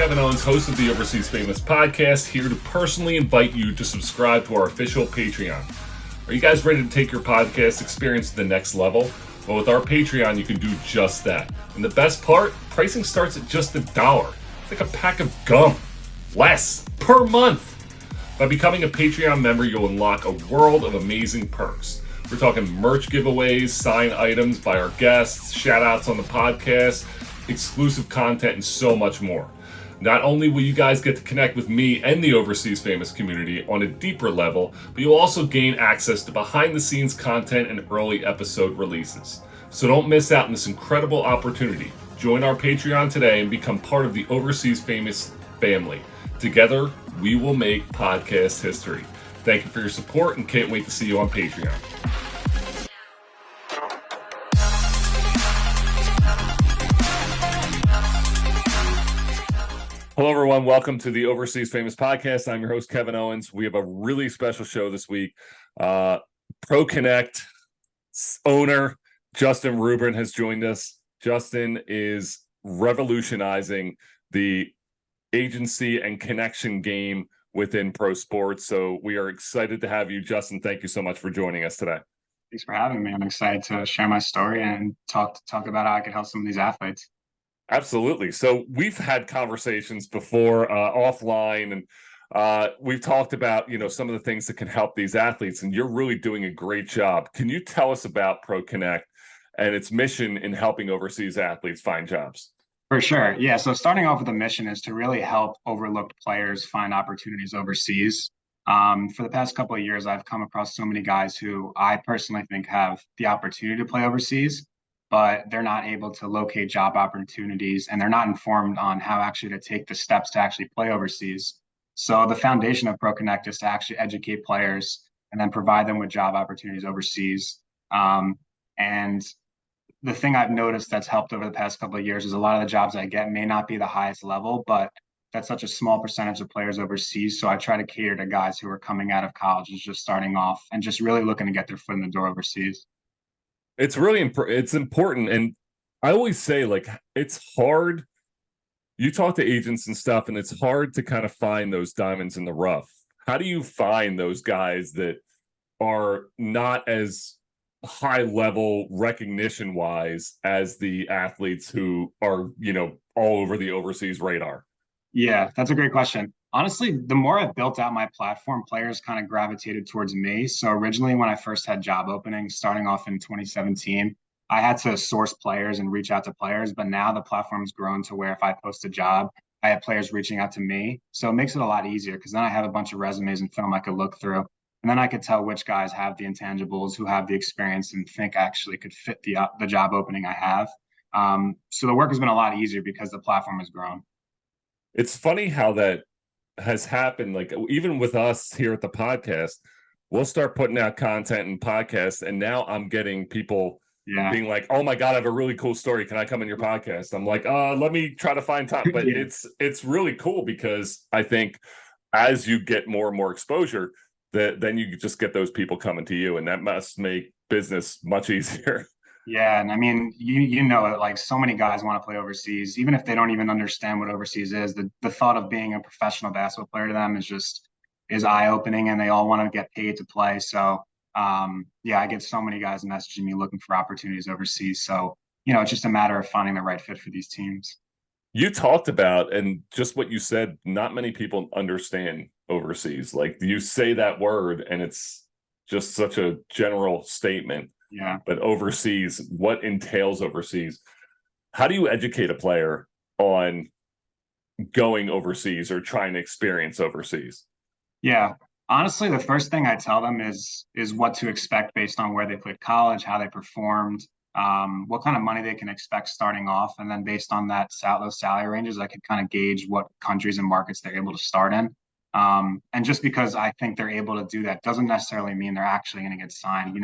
Kevin Owens, host of the Overseas Famous podcast, here to personally invite you to subscribe to our official Patreon. Are you guys ready to take your podcast experience to the next level? Well, with our Patreon, you can do just that. And the best part, pricing starts at just $1. It's like a pack of gum. Less per month. By becoming a Patreon member, you'll unlock a world of amazing perks. We're talking merch giveaways, signed items by our guests, shout outs on the podcast, exclusive content, and so much more. Not only will you guys get to connect with me and the Overseas Famous community on a deeper level, but you'll also gain access to behind the scenes content and early episode releases. So don't miss out on this incredible opportunity. Join our Patreon today and become part of the Overseas Famous family. Together, we will make podcast history. Thank you for your support and can't wait to see you on Patreon. Hello, everyone. Welcome to the Overseas Famous podcast. I'm your host, Kevin Owens. We have a really special show this week. ProConnect owner Justin Rubin has joined us. Justin is revolutionizing the agency and connection game within pro sports. So we are excited to have you, Justin. Thank you so much for joining us today. Thanks for having me. I'm excited to share my story and talk about how I could help some of these athletes. Absolutely. So we've had conversations before offline, and we've talked about, some of the things that can help these athletes, and you're really doing a great job. Can you tell us about ProConnect and its mission in helping overseas athletes find jobs? For sure. Yeah. So starting off with the mission is to really help overlooked players find opportunities overseas. For the past couple of years, I've come across so many guys who I personally think have the opportunity to play overseas, but they're not able to locate job opportunities and they're not informed on how actually to take the steps to actually play overseas. So the foundation of ProConnect is to actually educate players and then provide them with job opportunities overseas. And the thing I've noticed that's helped over the past couple of years is a lot of the jobs I get may not be the highest level, but that's such a small percentage of players overseas. So I try to cater to guys who are coming out of college and just starting off and just really looking to get their foot in the door overseas. It's really it's important. And I always say, it's hard. You talk to agents and stuff, and it's hard to kind of find those diamonds in the rough. How do you find those guys that are not as high level recognition wise as the athletes who are, all over the overseas radar? Yeah, that's a great question. Honestly, the more I built out my platform, players kind of gravitated towards me. So originally, when I first had job openings, starting off in 2017, I had to source players and reach out to players. But now the platform's grown to where if I post a job, I have players reaching out to me. So it makes it a lot easier because then I have a bunch of resumes and film I could look through. And then I could tell which guys have the intangibles, who have the experience, and think actually could fit the job opening I have. So the work has been a lot easier because the platform has grown. It's funny how that has happened. Like, even with us here at the podcast, we'll start putting out content and podcasts, and now I'm getting people being like, "Oh my God, I have a really cool story. Can I come in your podcast?" I'm like, let me try to find time. But it's really cool because I think as you get more and more exposure, then you just get those people coming to you, and that must make business much easier. Yeah, and I mean, you know it, like so many guys want to play overseas, even if they don't even understand what overseas is. The thought of being a professional basketball player to them is eye-opening, and they all want to get paid to play. So I get so many guys messaging me looking for opportunities overseas. So, it's just a matter of finding the right fit for these teams. You talked about, and just what you said, not many people understand overseas. Like, you say that word and it's just such a general statement. Yeah. But overseas, what entails overseas? How do you educate a player on going overseas or trying to experience overseas? Yeah. Honestly, the first thing I tell them is what to expect based on where they played college, how they performed, what kind of money they can expect starting off. And then based on those salary ranges, I could kind of gauge what countries and markets they're able to start in. And just because I think they're able to do that doesn't necessarily mean they're actually going to get signed.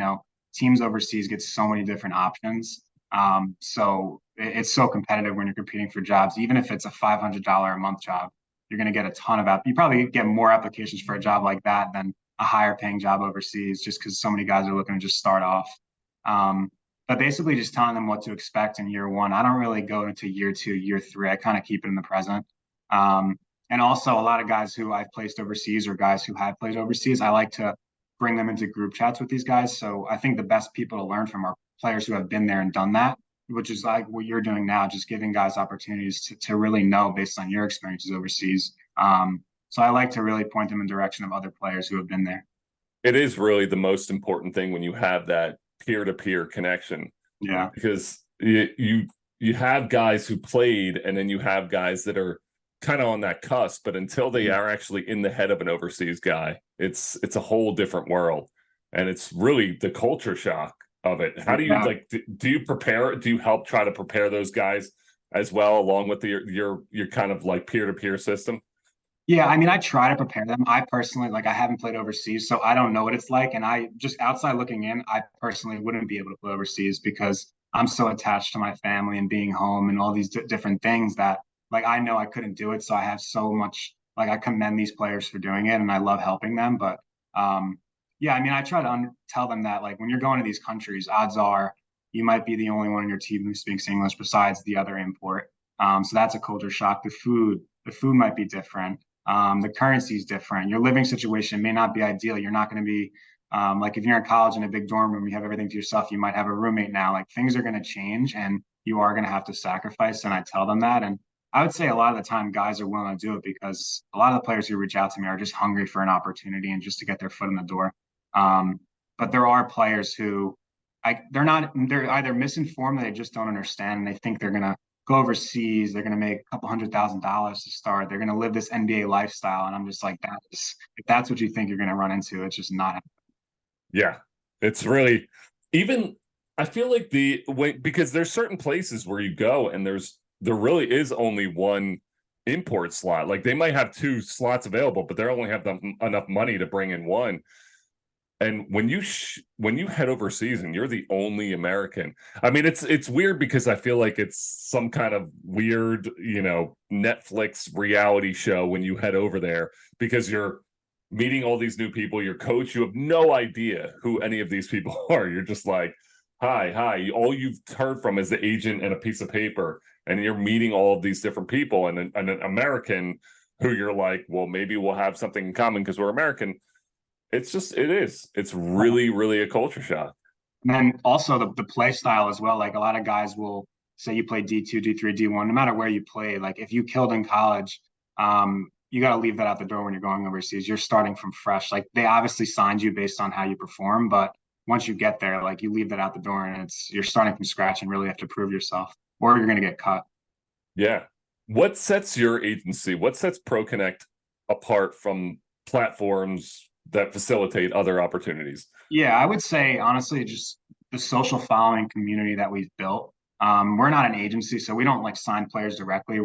Teams overseas get so many different options. So it's so competitive when you're competing for jobs. Even if it's a $500 a month job, you're going to get a ton of you probably get more applications for a job like that than a higher paying job overseas, just because so many guys are looking to just start off. But basically just telling them what to expect in year one. I don't really go into year two, year three. I kind of keep it in the present. And also a lot of guys who I've placed overseas or guys who have played overseas, I like to bring them into group chats with these guys. So I think the best people to learn from are players who have been there and done that, which is like what you're doing now, just giving guys opportunities to really know based on your experiences overseas. So I like to really point them in direction of other players who have been there. It is really the most important thing when you have that peer-to-peer connection, Yeah. because you have guys who played, and then you have guys that are kind of on that cusp, but until they are actually in the head of an overseas guy, it's a whole different world, and it's really the culture shock of it. How do you Yeah. like? Do you prepare? Do you help try to prepare those guys as well, along with your kind of like peer-to-peer system? Yeah, I mean, I try to prepare them. I personally, like, I haven't played overseas, so I don't know what it's like. And I just outside looking in, I personally wouldn't be able to play overseas because I'm so attached to my family and being home and all these different things that, like, I know I couldn't do it. So I have so much, like, I commend these players for doing it and I love helping them. But yeah, I mean, I try to tell them that, like, when you're going to these countries, odds are you might be the only one in your team who speaks English besides the other import. So that's a culture shock. The food might be different, the currency is different. Your living situation may not be ideal. You're not going to be like if you're in college in a big dorm room, you have everything to yourself. You might have a roommate now. Like things are going to change, and you are going to have to sacrifice. And I tell them that. And I would say a lot of the time, guys are willing to do it because a lot of the players who reach out to me are just hungry for an opportunity and just to get their foot in the door. Um, but there are players who, they're either misinformed or they just don't understand, and they think they're going to go overseas. They're going to make a couple $100,000 to start. They're going to live this NBA lifestyle. And I'm just like, if that's what you think you're going to run into, it's just not. Yeah, it's really even. I feel like because there's certain places where you go and there really is only one import slot. Like they might have two slots available, but they only have enough money to bring in one. And when you head overseas and you're the only American, I mean, it's weird because I feel like it's some kind of weird, Netflix reality show when you head over there, because you're meeting all these new people. Your coach, you have no idea who any of these people are. You're just like, hi. All you've heard from is the agent and a piece of paper, and you're meeting all of these different people, and an American who you're like, well, maybe we'll have something in common because we're American. It's really, really a culture shock. And then also the play style as well. Like a lot of guys will say you play D2, D3, D1, no matter where you play. Like if you killed in college, you got to leave that out the door when you're going overseas. You're starting from fresh. Like they obviously signed you based on how you perform, but once you get there, like you leave that out the door and you're starting from scratch and really have to prove yourself or you're going to get cut. Yeah. What sets your agency, what sets ProConnect apart from platforms that facilitate other opportunities? Yeah, I would say honestly, just the social following community that we've built. We're not an agency, so we don't like sign players directly.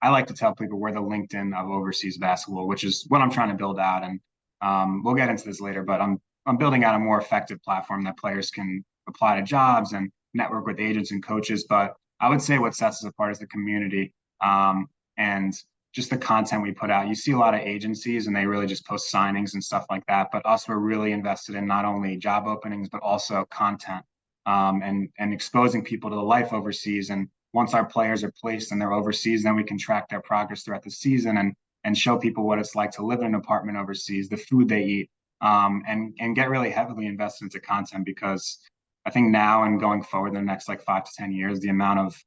I like to tell people we're the LinkedIn of overseas basketball, which is what I'm trying to build out. And we'll get into this later, but I'm building out a more effective platform that players can apply to jobs and network with agents and coaches. But I would say what sets us apart is the community. And just the content we put out. You see a lot of agencies and they really just post signings and stuff like that. But us, we're really invested in not only job openings, but also content, and exposing people to the life overseas. And once our players are placed and they're overseas, then we can track their progress throughout the season and show people what it's like to live in an apartment overseas, the food they eat, and get really heavily invested into content, because I think now and going forward in the next like 5 to 10 years, the amount of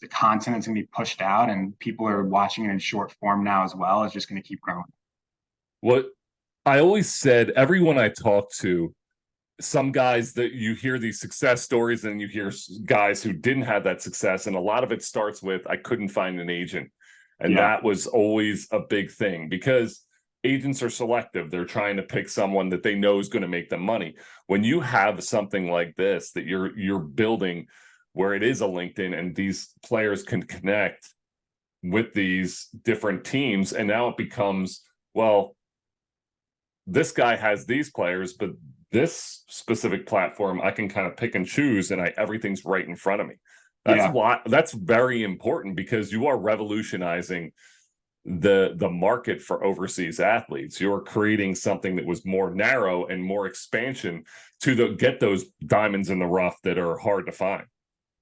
the content that's going to be pushed out and people are watching it in short form now as well is just going to keep growing. What I always said, everyone I talk to, some guys that you hear these success stories and you hear guys who didn't have that success, and a lot of it starts with, I couldn't find an agent. And that was always a big thing, because agents are selective. They're trying to pick someone that they know is going to make them money. When you have something like this that you're building, where it is a LinkedIn and these players can connect with these different teams, and now it becomes, well, this guy has these players, but this specific platform I can kind of pick and choose, and everything's right in front of me. That's very important, because you are revolutionizing the market for overseas athletes. You're creating something that was more narrow and more expansion to get those diamonds in the rough that are hard to find.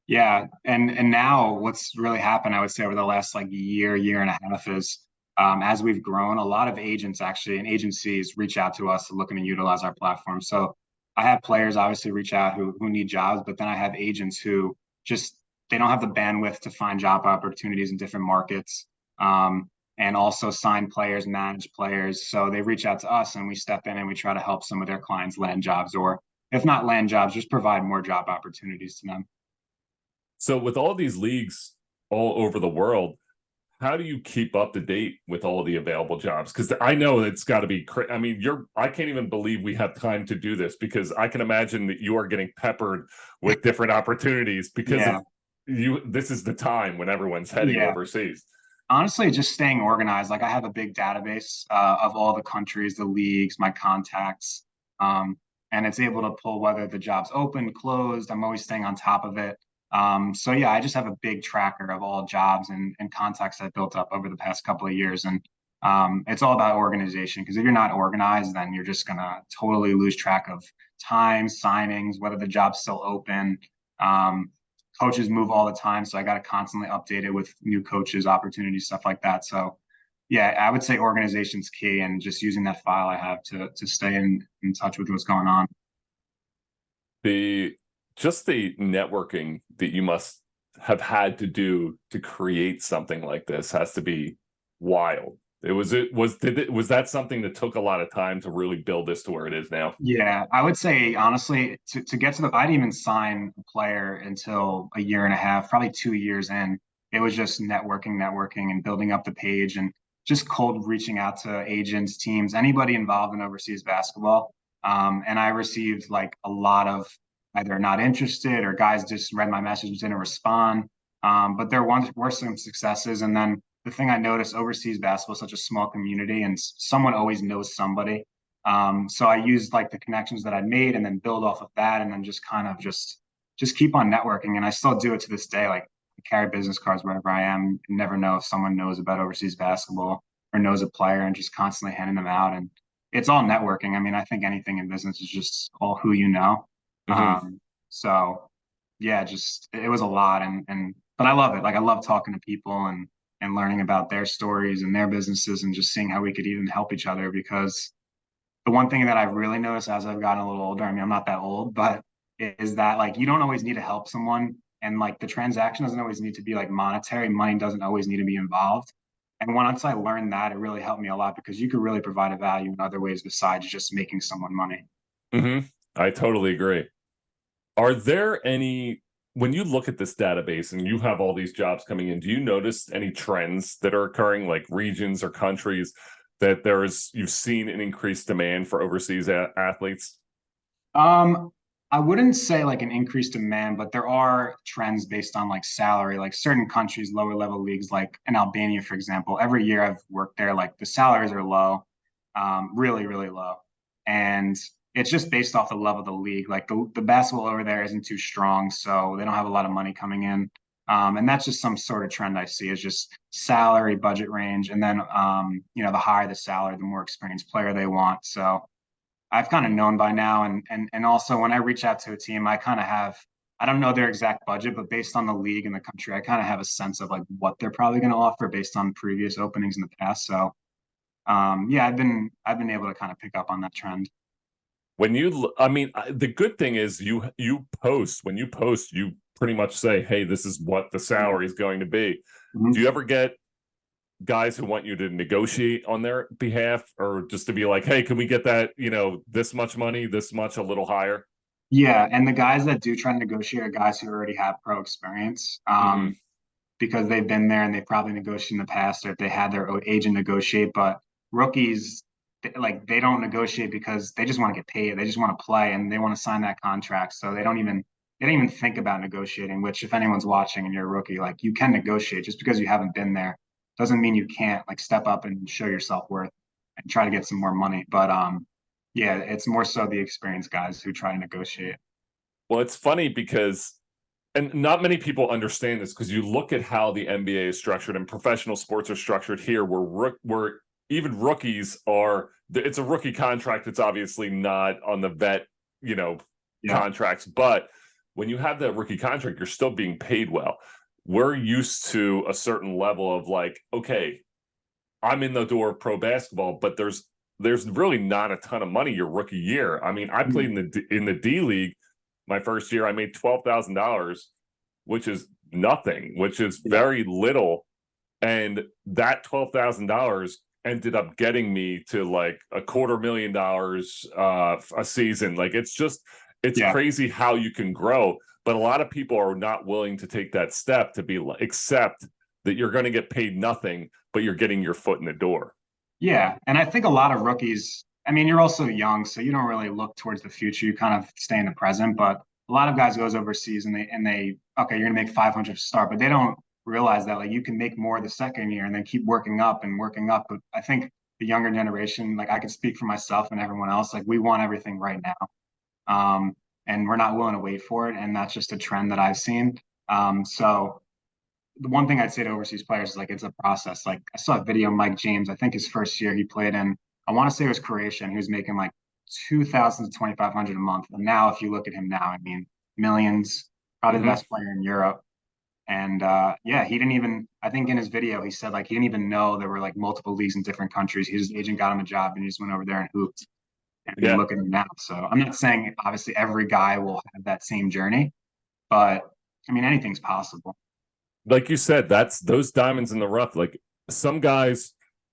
Yeah, and now what's really happened, I would say, over the last like year and a half is as we've grown, a lot of agents actually and agencies reach out to us looking to utilize our platform. So I have players obviously reach out who need jobs, but then I have agents who just they don't have the bandwidth to find job opportunities in different markets, and also sign players, manage players. So they reach out to us, and we step in and we try to help some of their clients land jobs, or if not land jobs, just provide more job opportunities to them. So with all these leagues all over the world, how do you keep up to date with all the available jobs? Because I know it's got to be. I mean, I can't even believe we have time to do this because I can imagine that you are getting peppered with different opportunities because Yeah. of you. This is the time when everyone's heading Yeah. overseas. Honestly, just staying organized. Like I have a big database of all the countries, the leagues, my contacts, um, and it's able to pull whether the job's open, closed. I'm always staying on top of it. So yeah, I just have a big tracker of all jobs and contacts I built up over the past couple of years, and it's all about organization. Because if you're not organized, then you're just gonna totally lose track of time, signings, whether the job's still open. Um, Coaches move all the time, so I got to constantly update it with new coaches, opportunities, stuff like that. So, yeah, I would say organization's key, and just using that file I have to stay in touch with what's going on. The just the networking that you must have had to do to create something like this has to be wild. Was that something that took a lot of time to really build this to where it is now? Yeah, I would say honestly, to get to the, I didn't even sign a player until a year and a half, probably 2 years in. It was just networking, and building up the page and just cold reaching out to agents, teams, anybody involved in overseas basketball. And I received like a lot of either not interested or guys just read my message, didn't respond. But were some successes. And then the thing I noticed, overseas basketball is such a small community, and someone always knows somebody. So I used like the connections that I made and then build off of that and then just kind of just keep on networking. And I still do it to this day. Like I carry business cards wherever I am. You never know if someone knows about overseas basketball or knows a player and just constantly handing them out. And it's all networking. I mean, I think anything in business is just all who you know. Mm-hmm. So yeah, just it was a lot and but I love it. Like I love talking to people and learning about their stories and their businesses and just seeing how we could even help each other because the one thing that I've really noticed as I've gotten a little older, I mean, I'm not that old, but is that like you don't always need to help someone. And like the transaction doesn't always need to be like monetary. Money doesn't always need to be involved. And once I learned that, it really helped me a lot because you could really provide a value in other ways besides just making someone money. Mm-hmm. I totally agree. Are there any, when you look at this database and you have all these jobs coming in, do you notice any trends that are occurring, like regions or countries that you've seen an increased demand for overseas athletes? Um, I wouldn't say like an increased demand, but there are trends based on like salary, like certain countries, lower level leagues, like in Albania, for example. Every year I've worked there, like the salaries are low, really, really low. And it's just based off the level of the league. Like the basketball over there isn't too strong, so they don't have a lot of money coming in. And that's just some sort of trend I see is just salary budget range. And then, the higher the salary, the more experienced player they want. So I've kind of known by now, and also when I reach out to a team, I kind of have I don't know their exact budget, but based on the league and the country, I kind of have a sense of like what they're probably going to offer based on previous openings in the past. So yeah, I've been able to kind of pick up on that trend. I mean, the good thing is when you post, you pretty much say, "Hey, this is what the Yeah. salary is going to be." Do Mhm. you ever get guys who want you to negotiate on their behalf, or just to be like, "Hey, can we get that? This much money, this much, a little higher?" Yeah, and the guys that do try to negotiate are guys who already have pro experience, Mm-hmm. because they've been there and they probably negotiated in the past, or if they had their agent negotiate. But rookies, like they don't negotiate because they just want to get paid. They just want to play and they want to sign that contract. So they don't even think about negotiating. Which, if anyone's watching and you're a rookie, like you can negotiate just because you haven't been there doesn't mean you can't like step up and show your self worth and try to get some more money. But yeah, it's more so the experienced guys who try to negotiate. Well, it's funny because and not many people understand this because you look at how the NBA is structured and professional sports are structured here, where even rookies are. It's a rookie contract. It's obviously not on the vet, you know, Yeah. contracts, but when you have that rookie contract, you're still being paid well. We're used to a certain level of like, okay, I'm in the door of pro basketball, but there's really not a ton of money your rookie year. I mean, I played in the D League my first year. I made $12,000, which is nothing, which is Yeah. very little, and that $12,000 ended up getting me to like $250,000 a season. Like it's Yeah. crazy how you can grow, but a lot of people are not willing to take that step to be like, accept that you're going to get paid nothing, but you're getting your foot in the door. Yeah. And I think a lot of rookies, I mean, you're also young, so you don't really look towards the future. You kind of stay in the present. But a lot of guys goes overseas and they okay, you're gonna make 500 to start, but they don't realize that like you can make more the second year and then keep working up and working up. But I think the younger generation, like I can speak for myself and everyone else, like we want everything right now. And we're not willing to wait for it. And that's just a trend that I've seen. So the one thing I'd say to overseas players is like it's a process. Like I saw a video of Mike James. I think his first year he played in, I want to say it was Croatia, and he was making like 2,000 to 2,500 a month. And now, if you look at him now, I mean, millions. Probably the Mm-hmm. best player in Europe. And yeah, he didn't even. I think in his video he said like he didn't even know there were like multiple leagues in different countries. His agent got him a job, and he just went over there and hooped. And I mean, Yeah. look at him now. So I'm not saying obviously every guy will have that same journey, but I mean anything's possible. Like you said, that's those diamonds in the rough. Like some guys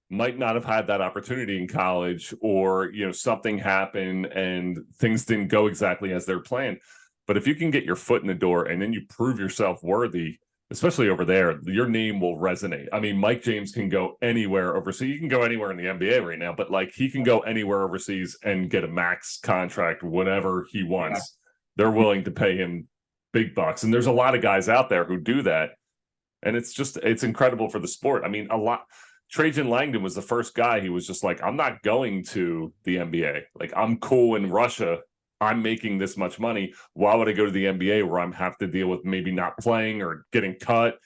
might not have had that opportunity in college, or something happened and things didn't go exactly as they're planned. But if you can get your foot in the door and then you prove yourself worthy, especially over there, your name will resonate. I mean, Mike James can go anywhere overseas. You can go anywhere in the NBA right now, but like he can go anywhere overseas and get a max contract, whatever he Yeah. wants. They're willing to pay him big bucks. And there's a lot of guys out there who do that. And it's incredible for the sport. I mean, a lot. Trajan Langdon was the first guy. He was just like, I'm not going to the NBA. Like, I'm cool in Russia. I'm making this much money. Why would I go to the NBA where I'm have to deal with maybe not playing or getting cut?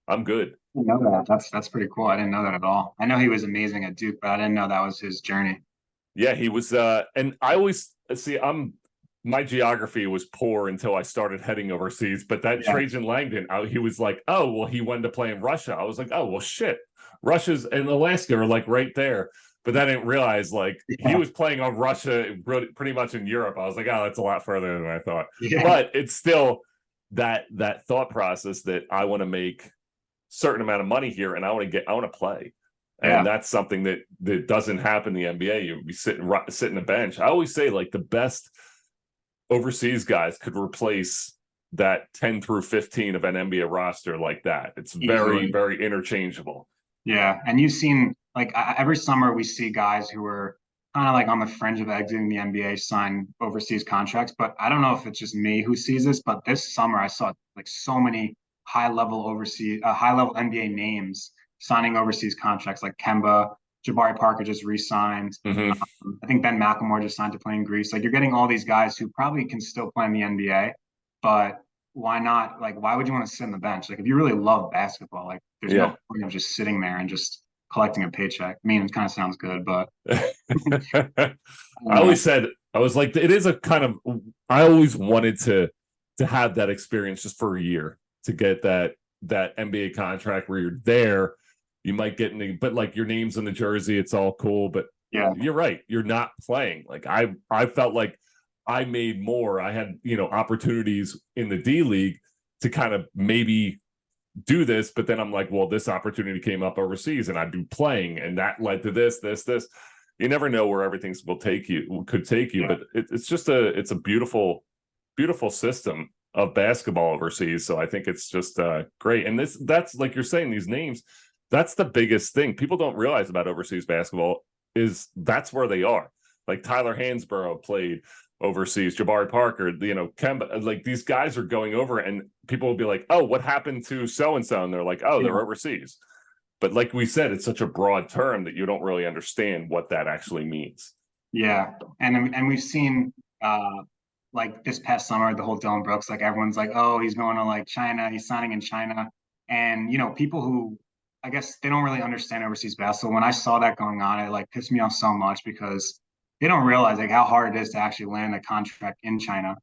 I'm good. I know that. That's pretty cool. I didn't know that at all. I know he was amazing at Duke, but I didn't know that was his journey. Yeah, he was. And I always see. My geography was poor until I started heading overseas. But that Yeah. Trajan Langdon, he was like, oh, well, he wanted to play in Russia. I was like, oh, well, shit. Russia's and Alaska are like right there. But I didn't realize like he Yeah. was playing on Russia pretty much in Europe. I was like, oh, that's a lot further than I thought. Yeah. But it's still that thought process that I want to make certain amount of money here and I want to play. And Yeah. that's something that doesn't happen in the NBA. You be sitting a bench. I always say like the best overseas guys could replace that 10 through 15 of an NBA roster like that. It's very, Easily. very interchangeable. Yeah. And you've seen like every summer we see guys who are kind of like on the fringe of exiting the NBA sign overseas contracts. But I don't know if it's just me who sees this, but this summer I saw like so many high level NBA names signing overseas contracts like Kemba, Jabari Parker just re-signed. Mm-hmm. I think Ben McLemore just signed to play in Greece. Like you're getting all these guys who probably can still play in the NBA, but why not? Like, why would you want to sit on the bench? Like, if you really love basketball, like, there's Yeah. no point of just sitting there and just collecting a paycheck. I mean, it kind of sounds good, but I always said, I was like, it is a kind of, I always wanted to have that experience just for a year to get that NBA contract where you're there. You might get but like your name's in the jersey, it's all cool. But yeah, you're right, you're not playing. Like I felt like I made more. I had opportunities in the D League to kind of maybe do this, but then I'm like, well, this opportunity came up overseas, and I'd be playing, and that led to this. You never know where everything could take you, yeah, but it's just a beautiful, beautiful system of basketball overseas. So I think it's just great. And that's like you're saying, these names. That's the biggest thing people don't realize about overseas basketball is that's where they are. Like Tyler Hansborough played overseas, Jabari Parker, Kemba, like these guys are going over and people will be like, oh, what happened to so-and-so? And they're like, oh, they're overseas. But like we said, it's such a broad term that you don't really understand what that actually means. yeah. And we've seen like this past summer, the whole Dylan Brooks, like everyone's like, oh, he's going to like China, he's signing in China. And people who I guess they don't really understand overseas basketball. When I saw that going on, it like pissed me off so much because they don't realize like how hard it is to actually land a contract in China.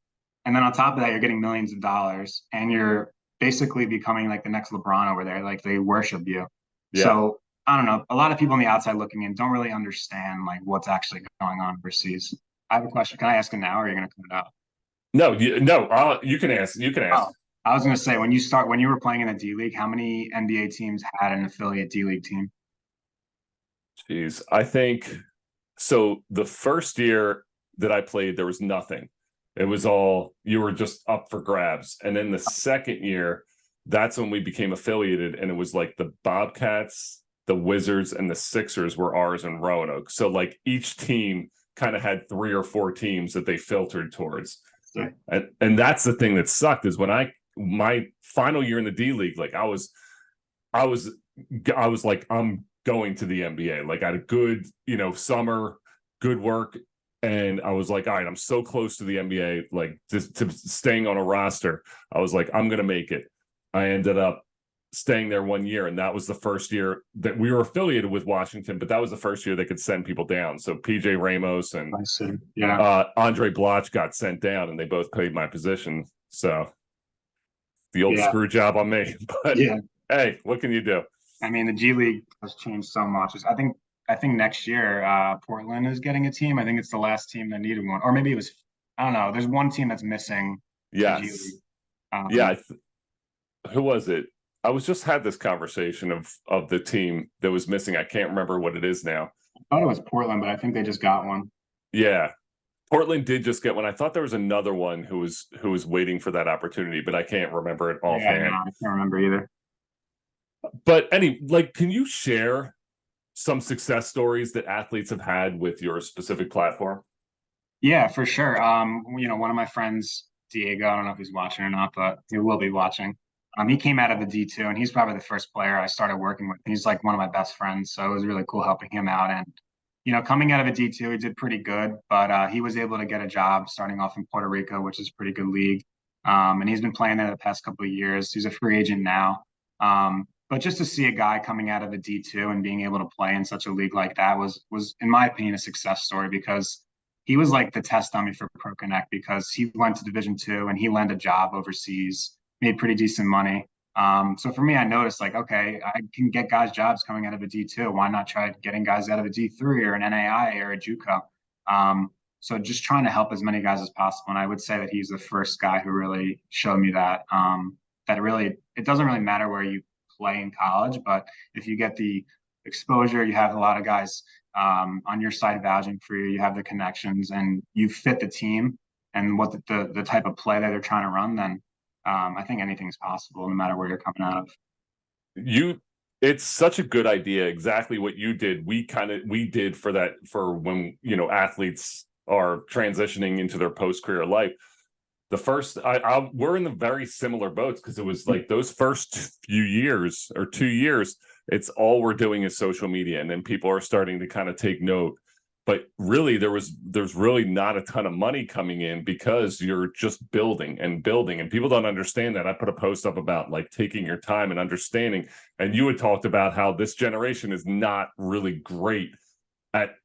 And then on top of that, you're getting millions of dollars and you're basically becoming like the next LeBron over there. Like they worship you. Yeah. So I don't know. A lot of people on the outside looking in don't really understand like what's actually going on overseas. I have a question. Can I ask it now or are you going to cut it out? No, no, you can ask. You can ask. Oh, I was going to say when you were playing in the D League, how many NBA teams had an affiliate D League team? Jeez, I think so. The first year that I played, there was nothing. It was all you were just up for grabs. And then the second year, that's when we became affiliated, and it was like the Bobcats, the Wizards, and the Sixers were ours in Roanoke. So like each team kind of had 3 or 4 teams that they filtered towards. Sorry. And that's the thing that sucked is when my final year in the D League, like I was I was like, I'm going to the NBA. Like I had a good, summer, good work. And I was like, all right, I'm so close to the NBA, like just to staying on a roster. I was like, I'm gonna make it. I ended up staying there 1 year, and that was the first year that we were affiliated with Washington, but that was the first year they could send people down. So PJ Ramos and I see. Yeah. Andre Bloch got sent down, and they both played my position. So the old Yeah. screw job on me. But Yeah. hey, what can you do? I mean, the G League has changed so much. I think next year, Portland is getting a team. I think it's the last team that needed one, or maybe it was. I don't know. There's one team that's missing the G Yes. League. Yeah. Who was it? I was just had this conversation of the team that was missing. I can't remember what it is now. I thought it was Portland, but I think they just got one. Yeah. Portland did just get one. I thought there was another one who was waiting for that opportunity, but I can't remember it Yeah, no, offhand. I can't remember either. But like, can you share some success stories that athletes have had with your specific platform? Yeah, for sure. One of my friends, Diego, I don't know if he's watching or not, but he will be watching. He came out of the D2 and he's probably the first player I started working with. He's like one of my best friends. So it was really cool helping him out. And, coming out of a D2, he did pretty good, but he was able to get a job starting off in Puerto Rico, which is a pretty good league. And he's been playing there the past couple of years. He's a free agent now. But just to see a guy coming out of a D2 and being able to play in such a league like that was in my opinion, a success story because he was like the test dummy for Pro Connect because he went to Division 2 and he landed a job overseas, made pretty decent money. So for me, I noticed like, okay, I can get guys jobs coming out of a D2. Why not try getting guys out of a D3 or an NAI or a JUCO? So just trying to help as many guys as possible. And I would say that he's the first guy who really showed me that really it doesn't really matter where you play in college, but if you get the exposure, you have a lot of guys on your side vouching for you, you have the connections, and you fit the team and what the type of play that they're trying to run, then I think anything's possible no matter where you're coming out of. You it's such a good idea. Exactly what you did. We did for that for when, athletes are transitioning into their post-career life. The first we're in the very similar boats because it was like those first few years or 2 years, it's all we're doing is social media, and then people are starting to kind of take note. But really, there's really not a ton of money coming in because you're just building and building, and people don't understand that. I put a post up about like taking your time and understanding, and you had talked about how this generation is not really great at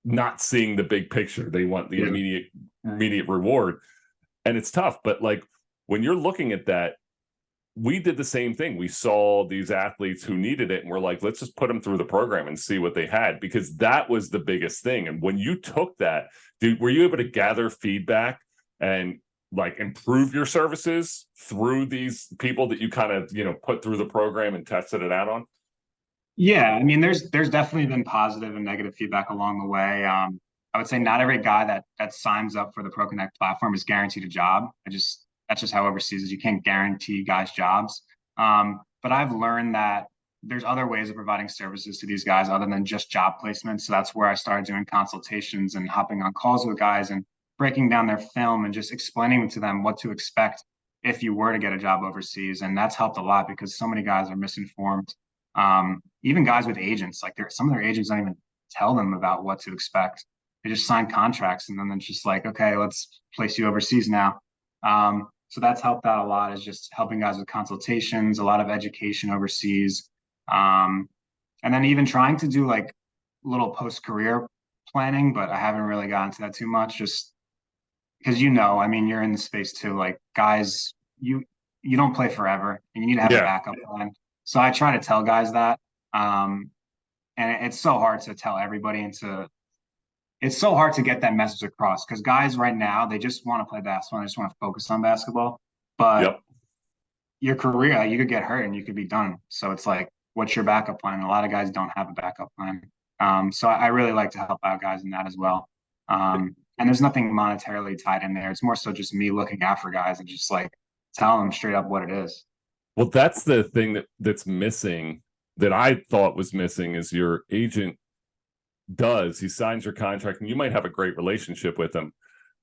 not seeing the big picture. They want the Yeah. immediate reward, and it's tough. But like when you're looking at that, we did the same thing. We saw these athletes who needed it, and we're like, let's just put them through the program and see what they had, because that was the biggest thing. And when you took that, were you able to gather feedback and like improve your services through these people that you kind of put through the program and tested it out on? Yeah, I mean, there's definitely been positive and negative feedback along the way. I would say not every guy that signs up for the Pro Connect platform is guaranteed a job. That's just how overseas is. You can't guarantee guys jobs. But I've learned that there's other ways of providing services to these guys other than just job placement. So that's where I started doing consultations and hopping on calls with guys and breaking down their film and just explaining to them what to expect if you were to get a job overseas. And that's helped a lot because so many guys are misinformed. Even guys with agents, like some of their agents don't even tell them about what to expect. They just sign contracts and then it's just like, okay, let's place you overseas now. So that's helped out a lot, is just helping guys with consultations, a lot of education overseas. And then even trying to do like little post-career planning, but I haven't really gotten to that too much. Just because I mean, you're in the space too. Like guys, you don't play forever, and you need to have a Yeah. backup plan. So I try to tell guys that, and it's so hard to tell everybody, it's so hard to get that message across because guys right now they just want to play basketball, they just want to focus on basketball, but Yep. your career, you could get hurt and you could be done. So it's like, what's your backup plan? A lot of guys don't have a backup plan. So I really like to help out guys in that as well. And there's nothing monetarily tied in there. It's more so just me looking after guys and just like tell them straight up what it is. Well, that's the thing that's missing, that I thought was missing, is your agent he signs your contract and you might have a great relationship with them,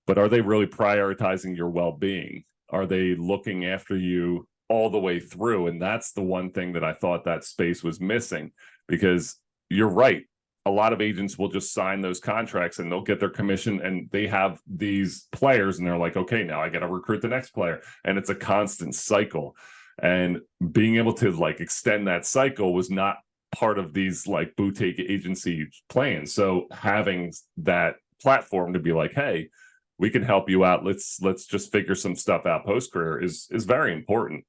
but are they really prioritizing your well-being? Are they looking after you all the way through? And that's the one thing that I thought that space was missing, because you're right. A lot of agents will just sign those contracts and they'll get their commission, and they have these players and they're like, okay, now I got to recruit the next player. And it's a constant cycle. And being able to like extend that cycle was not part of these like boutique agency plans. So having that platform to be like, hey, we can help you out. Let's just figure some stuff out post career is very important.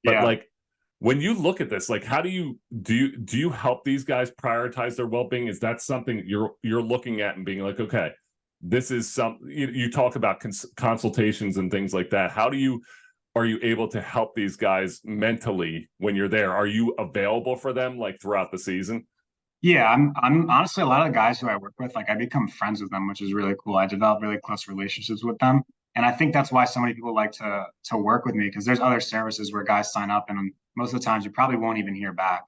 But Yeah. like, when you look at this, like, how do you help these guys prioritize their well-being? Is that something you're looking at and being like, okay, this is you talk about consultations and things like that. Are you able to help these guys mentally when you're there? Are you available for them like throughout the season? Yeah, I'm honestly, a lot of the guys who I work with, like I become friends with them, which is really cool. I develop really close relationships with them. And I think that's why so many people like to work with me, because there's other services where guys sign up and most of the times you probably won't even hear back.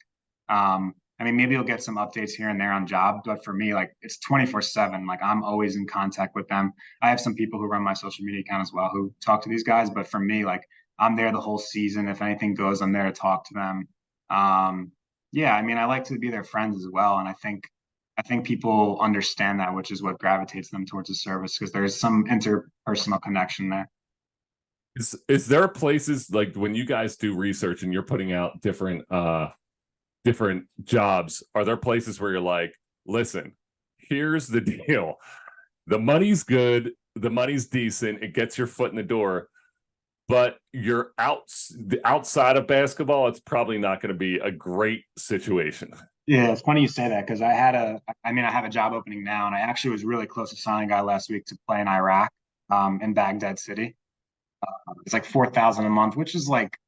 I mean, maybe you'll get some updates here and there on job, but for me, like it's 24/7. Like I'm always in contact with them. I have some people who run my social media account as well who talk to these guys, but for me, like I'm there the whole season. If anything goes, I'm there to talk to them. Um, yeah, I mean, I like to be their friends as well, and I think people understand that, which is what gravitates them towards the service because there's some interpersonal connection there. Is there places like when you guys do research and you're putting out different jobs, are there places where you're like, listen, here's the deal. The money's good, the money's decent, it gets your foot in the door, but you're outside of basketball, it's probably not going to be a great situation. Yeah, it's funny you say that because I mean, I have a job opening now, and I actually was really close to signing a guy last week to play in Iraq, in Baghdad City. It's like 4,000 a month, which is like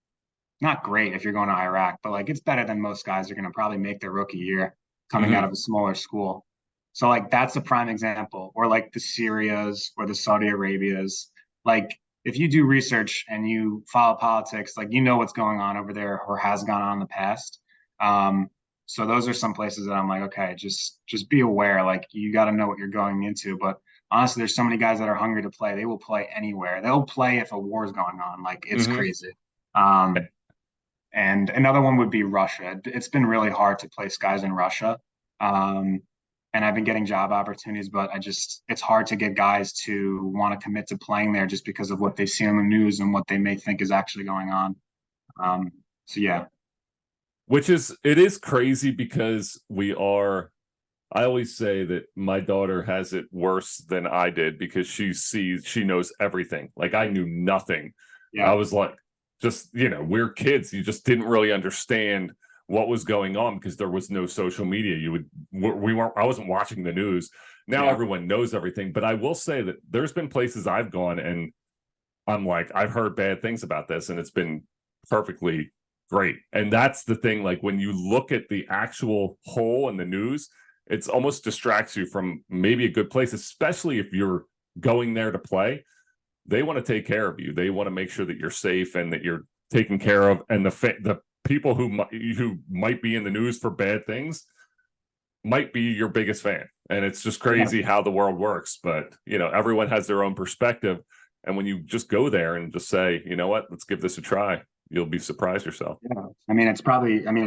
not great if you're going to Iraq, but like it's better than most guys are going to probably make their rookie year coming out Mm-hmm. of a smaller school. So like that's a prime example, or like the Syrias or the Saudi Arabias. Like if you do research and you follow politics, like you know what's going on over there or has gone on in the past. Um, so those are some places that I'm like, okay, just be aware. Like you got to know what you're going into. But honestly, there's so many guys that are hungry to play. They will play anywhere. They'll play if a war is going on. Like it's Mm-hmm. crazy. Um, and another one would be Russia. It's been really hard to place guys in Russia. Um, and I've been getting job opportunities, but it's hard to get guys to want to commit to playing there just because of what they see on the news and what they may think is actually going on. Um, so yeah, It is crazy because I always say that my daughter has it worse than I did because she knows everything. Like I knew nothing. I yeah, was like, just, we're kids. You just didn't really understand what was going on because there was no social media. I wasn't watching the news. Now yeah, everyone knows everything. But I will say that there's been places I've gone and I'm like, I've heard bad things about this and it's been perfectly great. And that's the thing. Like when you look at the actual whole and the news, it's almost distracts you from maybe a good place, especially if you're going there to play. They want to take care of you. They want to make sure that you're safe and that you're taken care of. And the people who might be in the news for bad things might be your biggest fan. And it's just yeah. crazy how the world works. But everyone has their own perspective. And when you just go there and just say, you know what, let's give this a try, you'll be surprised yourself. Yeah. I mean, it's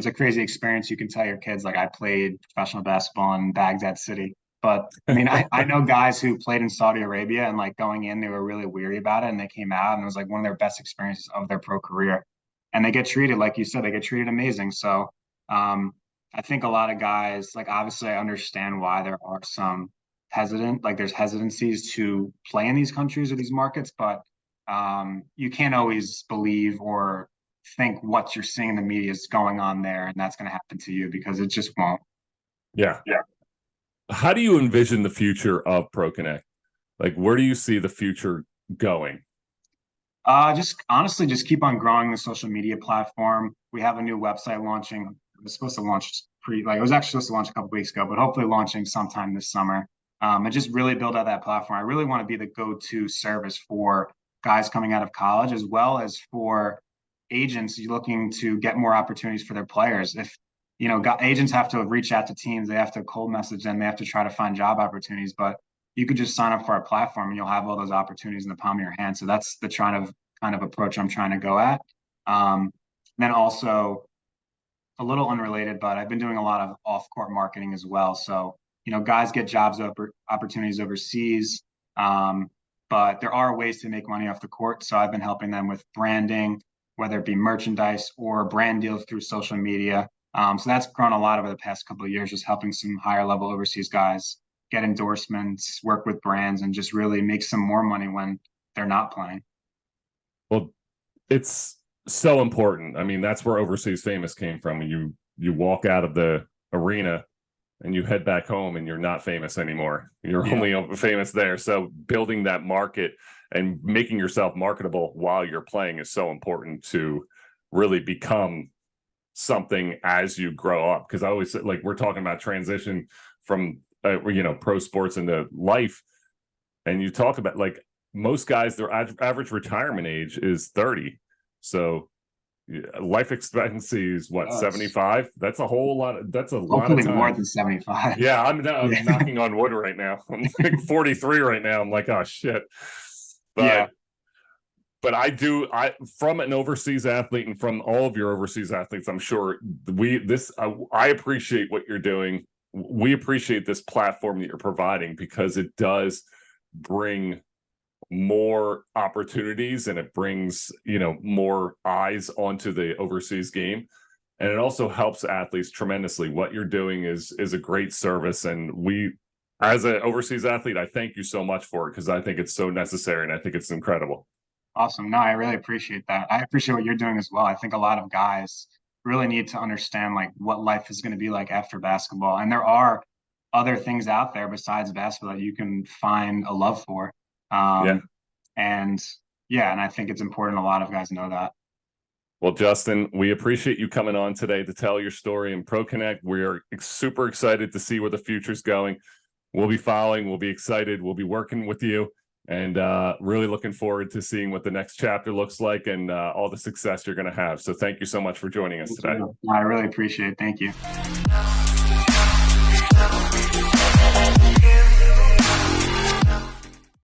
a crazy experience. You can tell your kids, like, I played professional basketball in Baghdad City. But I mean, I know guys who played in Saudi Arabia and like going in, they were really weary about it. And they came out and it was like one of their best experiences of their pro career. And they get treated, like you said, they get treated amazing. So I think a lot of guys, like, obviously, I understand why there are some hesitant, like there's hesitancies to play in these countries or these markets, but you can't always believe or think what you're seeing in the media is going on there, and that's going to happen to you because it just won't. Yeah. How do you envision the future of ProConnect? Like, where do you see the future going? Just honestly, just keep on growing the social media platform. We have a new website launching. It was supposed to launch it was actually supposed to launch a couple weeks ago, but hopefully launching sometime this summer. And just really build out that platform. I really want to be the go-to service for guys coming out of college, as well as for agents looking to get more opportunities for their players. If agents have to reach out to teams, they have to cold message them, they have to try to find job opportunities, but you could just sign up for our platform and you'll have all those opportunities in the palm of your hand. So that's the kind of approach I'm trying to go at. Then also a little unrelated, but I've been doing a lot of off-court marketing as well. So, guys get opportunities overseas, but there are ways to make money off the court. So I've been helping them with branding, whether it be merchandise or brand deals through social media. So that's grown a lot over the past couple of years, just helping some higher level overseas guys get endorsements, work with brands, and just really make some more money when they're not playing. Well, it's so important. I mean, that's where Overseas Famous came from. You walk out of the arena and you head back home and you're not famous anymore. You're only famous there. So building that market and making yourself marketable while you're playing is so important to really become something as you grow up. Because I always say, like, we're talking about transition from pro sports into life, and you talk about, like, most guys, their average retirement age is 30. So life expectancy is what, 75? That's a whole lot. That's a lot of time. More than 75. Yeah, I'm knocking on wood right now. I'm like 43 right now. I'm like, oh shit. But I from an overseas athlete and from all of your overseas athletes, I'm sure I appreciate what you're doing. We appreciate this platform that you're providing because it does bring more opportunities and it brings more eyes onto the overseas game, and it also helps athletes tremendously. What you're doing is a great service, and we, as an overseas athlete, I thank you so much for it because I think it's so necessary and I think it's incredible. Awesome. No, I really appreciate that. I appreciate what you're doing as well. I think a lot of guys really need to understand like what life is going to be like after basketball, and there are other things out there besides basketball that you can find a love for. And I think it's important a lot of guys know that. Well, Justin, we appreciate you coming on today to tell your story in ProConnect. We're super excited to see where the future's going. We'll be following, we'll be excited, we'll be working with you, and really looking forward to seeing what the next chapter looks like and all the success you're going to have. So thank you so much for joining us today. I really appreciate it. Thank you.